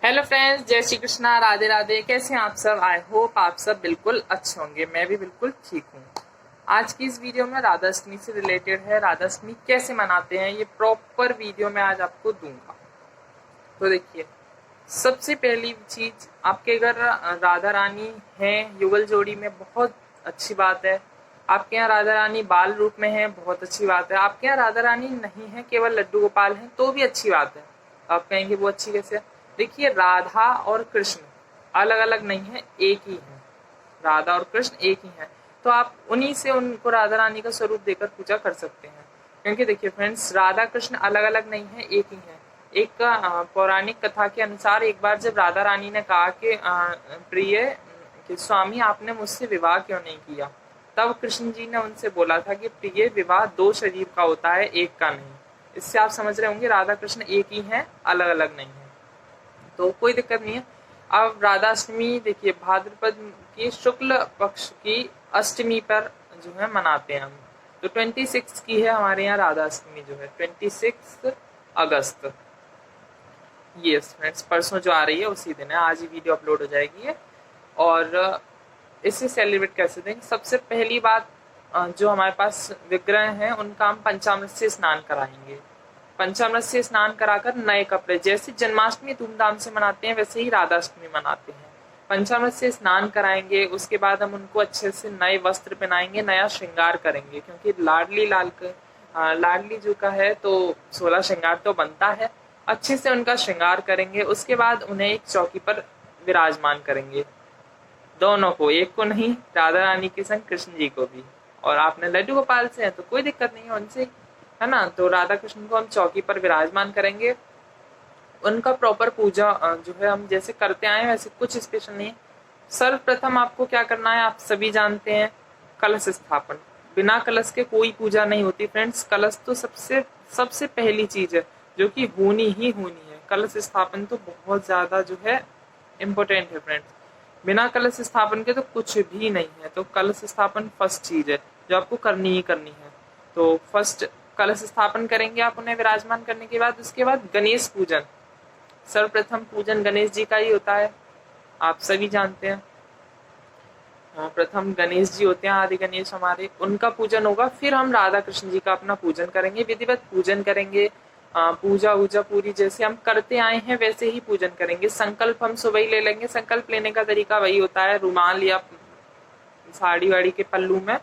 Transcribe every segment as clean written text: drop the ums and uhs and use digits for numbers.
Hello friends, जय श्री कृष्णा, राधे राधे। कैसे हैं आप सब? आई होप आप सब बिल्कुल अच्छे होंगे। मैं भी बिल्कुल ठीक हूँ। आज की इस वीडियो में राधा अष्टमी से रिलेटेड है। राधा अष्टमी कैसे मनाते हैं ये प्रॉपर वीडियो में आज आपको दूंगा। तो देखिए, सबसे पहली चीज, आपके घर राधा रानी है युगल जोड़ी में, बहुत अच्छी बात है। आपके यहाँ राधा रानी बाल रूप में है, बहुत अच्छी बात है। आपके यहाँ राधा रानी नहीं है, केवल लड्डू गोपाल हैं, तो भी अच्छी बात है। आप कहेंगे वो अच्छी कैसे? देखिए, राधा और कृष्ण अलग अलग नहीं है, एक ही है। राधा और कृष्ण एक ही हैं, तो आप उन्हीं से उनको राधा रानी का स्वरूप देकर पूजा कर सकते हैं। क्योंकि देखिए फ्रेंड्स, राधा कृष्ण अलग अलग नहीं है, एक ही है। एक पौराणिक कथा के अनुसार एक बार जब राधा रानी ने कहा कि प्रिय कि स्वामी, आपने मुझसे विवाह क्यों नहीं किया, तब कृष्ण जी ने उनसे बोला था कि प्रिय, विवाह दो शरीर का होता है, एक का नहीं। इससे आप समझ रहे होंगे राधा कृष्ण एक ही हैं, अलग अलग नहीं है, तो कोई दिक्कत नहीं है। अब राधा अष्टमी देखिए, भाद्रपद की शुक्ल पक्ष की अष्टमी पर जो है मनाते हैं हम। तो 26 की है हमारे यहाँ राधा अष्टमी, जो है 26 अगस्त। यस फ्रेंड्स, परसों जो आ रही है उसी दिन है, आज ही वीडियो अपलोड हो जाएगी है। और इसे सेलिब्रेट कैसे देंगे? सबसे पहली बात, जो हमारे पास विग्रह हैं उनका हम पंचामृत से स्नान कराएंगे। पंचामृत से स्नान कराकर नए कपड़े, जैसे जन्माष्टमी धूमधाम से मनाते हैं वैसे ही राधाअष्टमी मनाते हैं। पंचामृत से स्नान कराएंगे, उसके बाद हम उनको अच्छे से नए वस्त्र पहनाएंगे, नया श्रृंगार करेंगे। क्योंकि लाडली जो का है तो 16 श्रृंगार तो बनता है। अच्छे से उनका श्रृंगार करेंगे, उसके बाद उन्हें एक चौकी पर विराजमान करेंगे। दोनों को, एक को नहीं, राधा रानी के संग कृष्ण जी को भी। और आपने लड्डू गोपाल से है तो कोई दिक्कत नहीं है उनसे, है ना। तो राधा कृष्ण को हम चौकी पर विराजमान करेंगे। उनका प्रॉपर पूजा जो है हम जैसे करते आए हैं वैसे कुछ स्पेशल नहीं है। सर्वप्रथम आपको क्या करना है, आप सभी जानते हैं, कलश स्थापन। बिना कलश के कोई पूजा नहीं होती फ्रेंड्स। कलश तो सबसे सबसे पहली चीज है जो कि होनी ही होनी है। कलश स्थापन तो बहुत ज्यादा जो है इम्पोर्टेंट है फ्रेंड्स। बिना कलश स्थापन के तो कुछ भी नहीं है। तो कलश स्थापन फर्स्ट चीज है जो आपको करनी ही करनी है। तो फर्स्ट कलश स्थापन करेंगे आप उन्हें विराजमान करने के बाद। उसके बाद गणेश पूजन, सर्वप्रथम पूजन गणेश जी का ही होता है, आप सभी जानते हैं। प्रथम गणेश जी होते हैं, आदि गणेश हमारे, उनका पूजन होगा। फिर हम राधा कृष्ण जी का अपना पूजन करेंगे, विधिवत पूजन करेंगे। पूजा वूजा पूरी जैसे हम करते आए हैं वैसे ही पूजन करेंगे। संकल्प हम सुबह ही ले लेंगे। संकल्प लेने का तरीका वही होता है, रुमाल या साड़ी वाड़ी के पल्लू में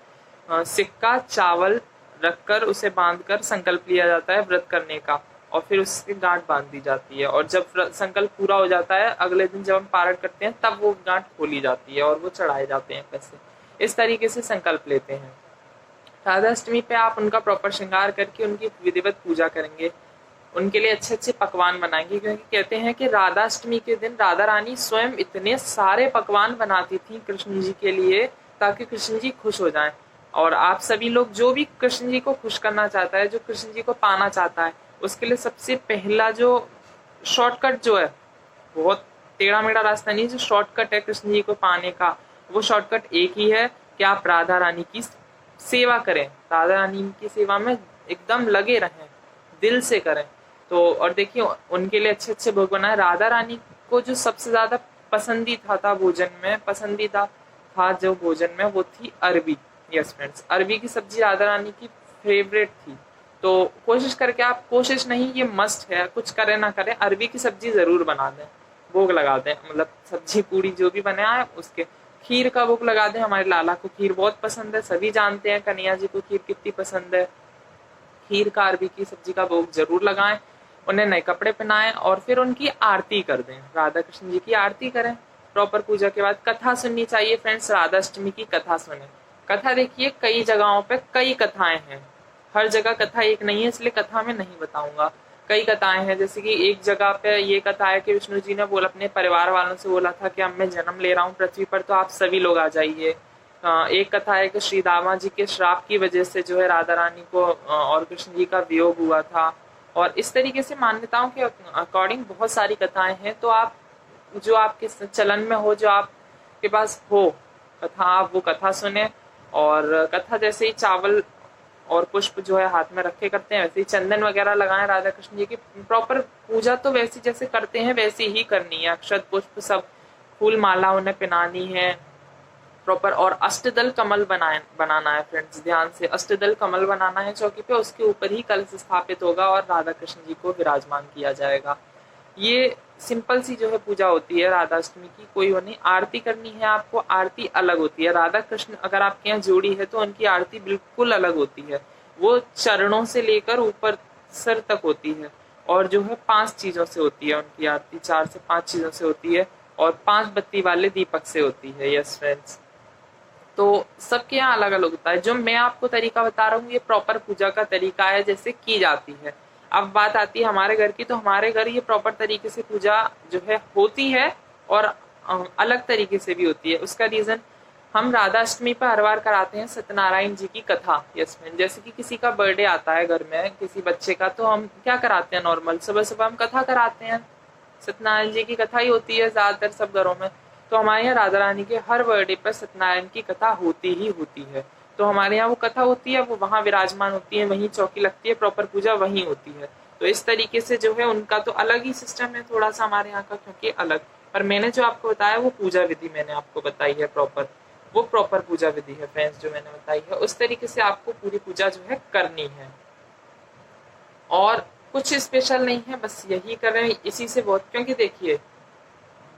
सिक्का चावल रखकर उसे बांधकर संकल्प लिया जाता है व्रत करने का, और फिर उसकी गांठ बांध दी जाती है। और जब संकल्प पूरा हो जाता है, अगले दिन जब हम पारण करते हैं तब वो गांठ खोली जाती है और वो चढ़ाए जाते हैं पैसे। इस तरीके से संकल्प लेते हैं। राधा अष्टमी पे आप उनका प्रॉपर श्रृंगार करके उनकी विधिवत पूजा करेंगे। उनके लिए अच्छे अच्छे पकवान बनाएंगे, क्योंकि कहते हैं कि राधा अष्टमी के दिन राधा रानी स्वयं इतने सारे पकवान बनाती थी कृष्ण जी के लिए, ताकि कृष्ण जी खुश हो जाएं। और आप सभी लोग जो भी कृष्ण जी को खुश करना चाहता है, जो कृष्ण जी को पाना चाहता है, उसके लिए सबसे पहला जो शॉर्टकट जो है, बहुत टेढ़ा मेढ़ा रास्ता नहीं, जो शॉर्टकट है कृष्ण जी को पाने का, वो शॉर्टकट एक ही है कि आप राधा रानी की सेवा करें। राधा रानी की सेवा में एकदम लगे रहें, दिल से करें। तो और देखिए, उनके लिए अच्छे अच्छे भोग बनाए। राधा रानी को जो सबसे ज्यादा पसंदीदा था भोजन में, पसंदीदा था जो भोजन में, वो थी अरबी। यस फ्रेंड्स, अरबी की सब्जी राधा रानी की फेवरेट थी। तो कोशिश करके, आप कोशिश नहीं, ये मस्ट है, कुछ करे ना करे, अरबी की सब्जी जरूर बना दें, भोग लगा दें। मतलब सब्जी पूड़ी जो भी बने आए उसके, खीर का भोग लगा दें। हमारे लाला को खीर बहुत पसंद है, सभी जानते हैं कन्हैया जी को खीर कितनी पसंद है। खीर का, अरबी की सब्जी का भोग जरूर लगाएं। उन्हें नए कपड़े पहनाएं और फिर उनकी आरती कर दें, राधा कृष्ण जी की आरती करें। प्रॉपर पूजा के बाद कथा सुननी चाहिए फ्रेंड्स। राधा अष्टमी की कथा सुने। कथा देखिए, कई जगहों पे कई कथाएं हैं, हर जगह कथा एक नहीं है, इसलिए कथा में नहीं बताऊंगा। कई कथाएं हैं, जैसे कि एक जगह पे ये कथा है कि विष्णु जी ने बोला, अपने परिवार वालों से बोला था कि अब मैं जन्म ले रहा हूँ पृथ्वी पर, तो आप सभी लोग आ जाइए। एक कथा है कि श्री दामा जी के श्राप की वजह से जो है राधा रानी को और कृष्ण जी का वियोग हुआ था। और इस तरीके से मान्यताओं के अकॉर्डिंग बहुत सारी कथाएं हैं। तो आप जो आपके चलन में हो, जो आपके पास हो कथा, आप वो कथा सुने। और कथा जैसे ही चावल और पुष्प जो है हाथ में रखे करते हैं, वैसे ही चंदन वगैरह लगाएं राधा कृष्ण जी की। प्रॉपर पूजा तो वैसी जैसे करते हैं वैसी ही करनी है, अक्षत पुष्प सब फूल माला उन्हें पहनानी है प्रॉपर। और अष्टदल कमल बनाना है फ्रेंड्स, ध्यान से अष्टदल कमल बनाना है चौकी पे, उसके ऊपर ही कलश स्थापित होगा और राधा कृष्ण जी को विराजमान किया जाएगा। ये सिंपल सी जो है पूजा होती है राधाष्टमी की, कोई वो नहीं। आरती करनी है आपको, आरती अलग होती है। राधा कृष्ण अगर आपके यहाँ जोड़ी है तो उनकी आरती बिल्कुल अलग होती है, वो चरणों से लेकर ऊपर सर तक होती है। और जो है 5 चीजों से होती है उनकी आरती, 4 से 5 चीजों से होती है, और 5 बत्ती वाले दीपक से होती है। यस फ्रेंड्स, तो सबके यहाँ अलग अलग होता है। जो मैं आपको तरीका बता रहा हूँ ये प्रॉपर पूजा का तरीका है जैसे की जाती है। अब बात आती है हमारे घर की, तो हमारे घर ये प्रॉपर तरीके से पूजा जो है होती है और अलग तरीके से भी होती है। उसका रीजन, हम राधा अष्टमी पर हर बार कराते हैं सत्यनारायण जी की कथा। यस मैम, जैसे कि किसी का बर्थडे आता है घर में किसी बच्चे का, तो हम क्या कराते हैं, नॉर्मल सुबह सुबह हम कथा कराते हैं, सत्यनारायण जी की कथा ही होती है ज्यादातर सब घरों में। तो हमारे यहाँ राधा रानी के हर बर्थडे पर सत्यनारायण की कथा होती ही होती है। तो हमारे यहाँ वो कथा होती है, वो वहाँ विराजमान होती है, वहीं चौकी लगती है, प्रॉपर पूजा वहीं होती है। तो इस तरीके से जो है उनका तो अलग ही सिस्टम है थोड़ा सा हमारे यहाँ का, क्योंकि अलग। पर मैंने जो आपको बताया वो पूजा विधि मैंने आपको बताई है प्रॉपर, वो प्रॉपर पूजा विधि है फ्रेंड्स जो मैंने बताई है, उस तरीके से आपको पूरी पूजा जो है करनी है। और कुछ स्पेशल नहीं है, बस यही कर रहे हैं, इसी से बहुत। क्योंकि देखिए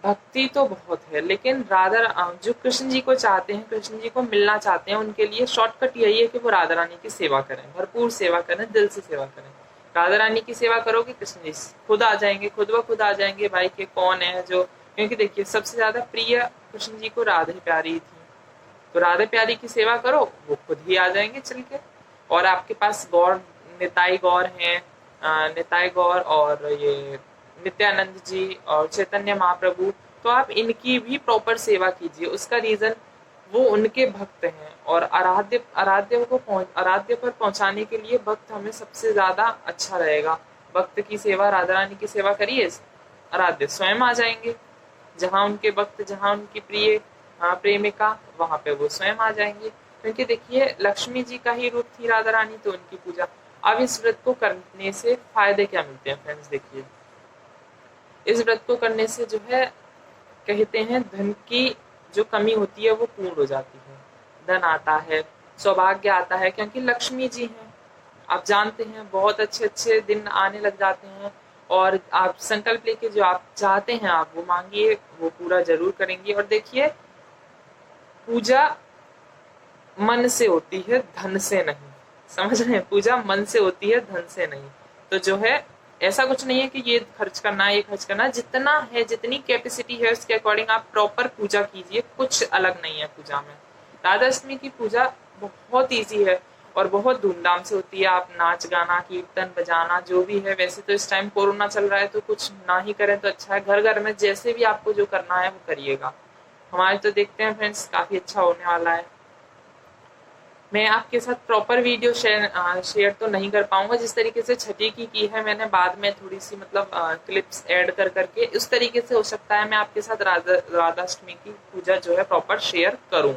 भक्ति तो बहुत है, लेकिन राधा जो कृष्ण जी को चाहते हैं, कृष्ण जी को मिलना चाहते हैं, उनके लिए शॉर्टकट यही है कि वो राधा रानी की सेवा करें, भरपूर सेवा करें, दिल से सेवा करें। राधा रानी की सेवा करोगे कृष्ण जी खुद आ जाएंगे, खुद ब खुद आ जाएंगे भाई के कौन है जो। क्योंकि देखिए सबसे ज्यादा प्रिय कृष्ण जी को राधे प्यारी थी, तो राधे प्यारी की सेवा करो वो खुद ही आ जाएंगे चल के। और आपके पास गौर निताई गौर हैं, निताई गौर और ये नित्यानंद जी और चैतन्य महाप्रभु, तो आप इनकी भी प्रॉपर सेवा कीजिए। उसका रीजन, वो उनके भक्त हैं और आराध्य पर पहुंचाने के लिए भक्त हमें सबसे ज्यादा अच्छा रहेगा। भक्त की सेवा, राधा रानी की सेवा करिए, आराध्य स्वयं आ जाएंगे। जहाँ उनके भक्त, जहाँ उनकी प्रिय प्रेमिका, वहां पे वो स्वयं आ जाएंगे। क्योंकि देखिए लक्ष्मी जी का ही रूप थी राधा रानी, तो उनकी पूजा। अब इस व्रत को करने से फायदे क्या मिलते हैं फ्रेंड्स, देखिए इस व्रत को करने से जो है कहते हैं धन की जो कमी होती है वो पूर्ण हो जाती है, धन आता है, सौभाग्य आता है, क्योंकि लक्ष्मी जी हैं। आप जानते हैं बहुत अच्छे अच्छे दिन आने लग जाते हैं, और आप संकल्प लेके जो आप चाहते हैं आप वो मांगिए, वो पूरा जरूर करेंगे। और देखिए पूजा मन से होती है, धन से नहीं, समझ रहे हैं, पूजा मन से होती है, धन से नहीं। तो जो है ऐसा कुछ नहीं है कि ये खर्च करना है, ये खर्च करना है, जितना है, जितनी कैपेसिटी है उसके अकॉर्डिंग आप प्रॉपर पूजा कीजिए, कुछ अलग नहीं है पूजा में। राधा अष्टमी की पूजा बहुत इजी है और बहुत धूमधाम से होती है। आप नाच गाना कीर्तन बजाना जो भी है, वैसे तो इस टाइम कोरोना चल रहा है तो कुछ ना ही करें तो अच्छा है, घर घर में जैसे भी आपको जो करना है वो करिएगा। हमारे तो देखते हैं फ्रेंड्स काफी अच्छा होने वाला है। मैं आपके साथ प्रॉपर वीडियो शेयर तो नहीं कर पाऊंगा, जिस तरीके से छठी की है मैंने, बाद में थोड़ी सी मतलब क्लिप्स ऐड कर करके उस तरीके से हो सकता है मैं आपके साथ राधाष्टमी की पूजा जो है प्रॉपर शेयर करूं।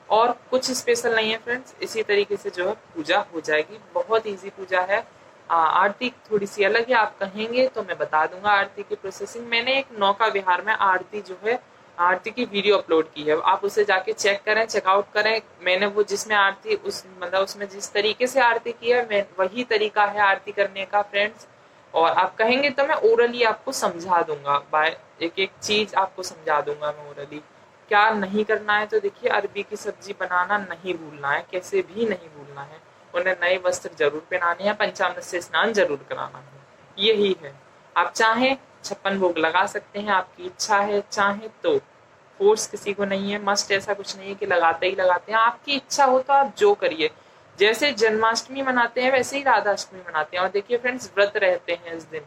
और कुछ स्पेशल नहीं है फ्रेंड्स, इसी तरीके से जो है पूजा हो जाएगी, बहुत इजी पूजा है। आरती थोड़ी सी अलग है, आप कहेंगे तो मैं बता दूंगा आरती की प्रोसेसिंग। मैंने एक नौका विहार में आरती जो है आरती की वीडियो अपलोड की है, आप उसे जाके चेक करें, चेकआउट करें। मैंने वो जिसमें आरती उस मतलब उसमें जिस तरीके से आरती की है मैं वही तरीका है आरती करने का फ्रेंड्स। और आप कहेंगे तो मैं ओरली आपको समझा दूंगा, बाय एक एक चीज आपको समझा दूंगा मैं ओरली। क्या नहीं करना है तो देखिए, अरबी की सब्जी बनाना नहीं भूलना है, कैसे भी नहीं भूलना है। उन्हें नए वस्त्र जरूर पहनाने हैं, पंचामृत से स्नान जरूर कराना है, यही है। आप चाहें 56 भोग लगा सकते हैं, आपकी इच्छा है, चाहे तो, फोर्स किसी को नहीं है, मस्ट ऐसा कुछ नहीं है कि लगाते ही लगाते हैं, आपकी इच्छा हो तो आप जो करिए। जैसे जन्माष्टमी मनाते हैं वैसे ही राधाष्टमी मनाते हैं। और देखिए फ्रेंड्स व्रत रहते हैं इस दिन,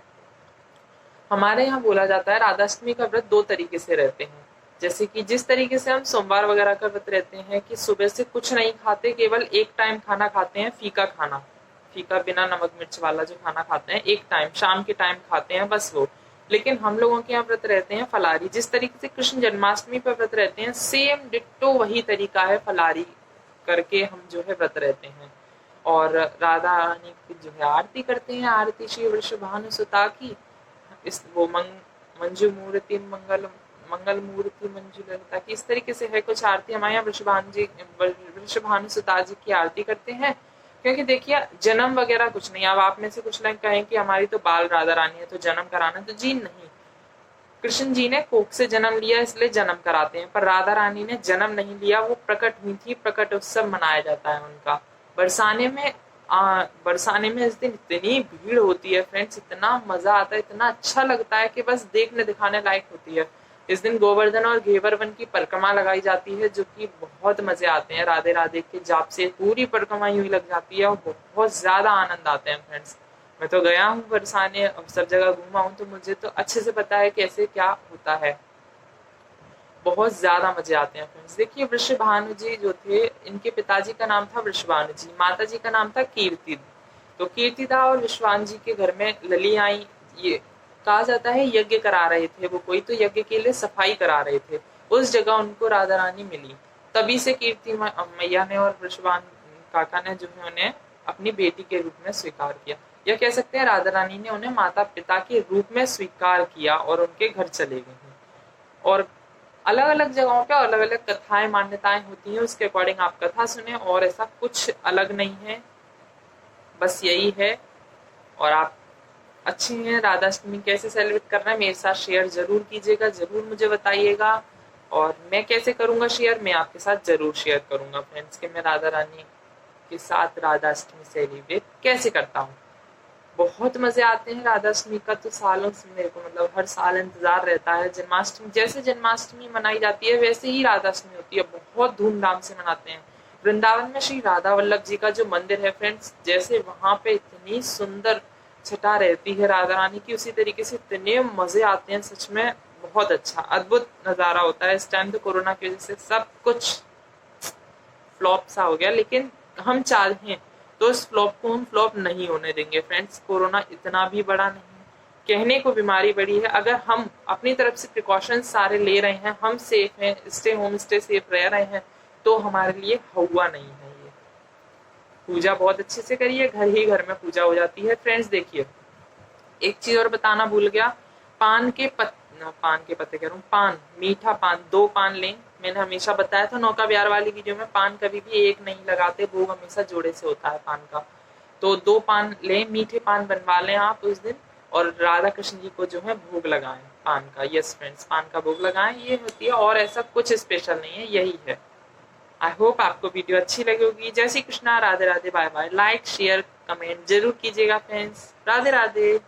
हमारे यहाँ बोला जाता है राधाष्टमी का व्रत 2 तरीके से रहते हैं। जैसे कि जिस तरीके से हम सोमवार वगैरह का व्रत रहते हैं कि सुबह से कुछ नहीं खाते, केवल एक टाइम खाना खाते हैं, फीका खाना, फीका बिना नमक मिर्च वाला जो खाना खाते हैं, एक टाइम शाम के टाइम खाते हैं बस वो। लेकिन हम लोगों के यहाँ व्रत रहते हैं फलारी, जिस तरीके से कृष्ण जन्माष्टमी पर व्रत रहते हैं सेम डिट्टो वही तरीका है, फलारी करके हम जो है व्रत रहते हैं। और राधा रानी की जो है आरती करते हैं, आरती श्री वृषभानुसुता की। इस वो मंजू मूर्ति मंगल मूर्ति मंजू ललिता की, इस तरीके से है कुछ आरती। हमारे यहाँ वृषभानुसुता जी की आरती करते हैं। क्योंकि देखिए जन्म वगैरह कुछ नहीं। अब आप में से कुछ लोग कहें कि हमारी तो बाल राधा रानी है तो जन्म कराना, तो जी नहीं, कृष्ण जी ने कोख से जन्म लिया इसलिए जन्म कराते हैं, पर राधा रानी ने जन्म नहीं लिया, वो प्रकट हुई थी, प्रकट उत्सव मनाया जाता है उनका। बरसाने में इस दिन इतनी भीड़ होती है फ्रेंड्स, इतना मजा आता है, इतना अच्छा लगता है कि बस देखने दिखाने लायक होती है। इस दिन गोवर्धन और घेवर वन की परिक्रमा लगाई जाती है, जो कि बहुत मजे आते हैं। राधे राधे के जाप से पूरी परिक्रमा यूं ही लग जाती है और बहुत ज्यादा आनंद आते हैं फ्रेंड्स। मैं तो गया हूँ बरसाने, अब सब जगह घूमा हूँ, तो मुझे तो अच्छे से पता है कैसे क्या होता है। बहुत ज्यादा मजे आते हैं फ्रेंड्स। देखिए वृषभानु जी जो थे, इनके पिताजी का नाम था वृषभानु जी, माता जी का नाम था कीर्ति। तो कीर्तिदा और विश्वान जी के घर में लली आई, ये कहा जाता है यज्ञ करा रहे थे वो, कोई तो यज्ञ के लिए सफाई करा रहे थे, उस जगह उनको राधा रानी मिली। तभी से कीर्ति मैया ने और वृषभान काका ने जो है उन्हें अपनी बेटी के रूप में स्वीकार किया। यह कह सकते हैं राधा रानी ने उन्हें माता पिता के रूप में स्वीकार किया और उनके घर चले गए हैं। और अलग अलग जगहों पे अलग अलग कथाएं मान्यताएं होती हैं, उसके अकॉर्डिंग आप कथा सुने, और ऐसा कुछ अलग नहीं है, बस यही है। और आप अच्छे हैं। राधाष्टमी कैसे सेलिब्रेट करना है मेरे साथ शेयर जरूर कीजिएगा, जरूर मुझे बताइएगा। और मैं कैसे करूंगा शेयर, मैं आपके साथ जरूर शेयर करूंगा फ्रेंड्स कि मैं राधा रानी के साथ राधाष्टमी सेलिब्रेट कैसे करता हूँ। बहुत मजे आते हैं राधाष्टमी का, तो सालों से मेरे को मतलब हर साल इंतजार रहता है। जन्माष्टमी, जैसे जन्माष्टमी मनाई जाती है वैसे ही राधाष्टमी होती है, बहुत धूमधाम से मनाते हैं। वृंदावन में श्री राधा वल्लभ जी का जो मंदिर है फ्रेंड्स, जैसे वहां पे इतनी सुंदर छटा रहती है राधा रानी की, उसी तरीके से इतने मजे आते हैं, सच में बहुत अच्छा अद्भुत नजारा होता है। इस टाइम तो कोरोना की वजह से सब कुछ फ्लॉप सा हो गया, लेकिन हम चाहें तो इस फ्लॉप को हम फ्लॉप नहीं होने देंगे फ्रेंड्स। कोरोना इतना भी बड़ा नहीं है, कहने को बीमारी बड़ी है। अगर हम अपनी तरफ से प्रिकॉशंस सारे ले रहे हैं, हम सेफ हैं, स्टे होम स्टे सेफ रह रहे हैं, तो हमारे लिए हुआ नहीं है। ये पूजा बहुत अच्छे से करिए, घर ही घर में पूजा हो जाती है फ्रेंड्स। देखिए एक चीज और बताना भूल गया, पान के पत्ते कह रहा हूँ, पान, मीठा पान, 2 पान लें। मैंने हमेशा बताया था नौका विहार वाली वीडियो में, पान कभी भी एक नहीं लगाते, भोग हमेशा जोड़े से होता है पान का। तो 2 पान लें, मीठे पान बनवा लें आप उस दिन, और राधा कृष्ण जी को जो है भोग लगाएं पान का। यस फ्रेंड्स, पान का भोग लगाएं, ये होती है, और ऐसा कुछ स्पेशल नहीं है, यही है। आई होप आपको वीडियो अच्छी लगी होगी। जय Shri Krishna, Radhe Radhe, bye bye. Like share comment जरूर कीजिएगा फ्रेंड्स। राधे राधे।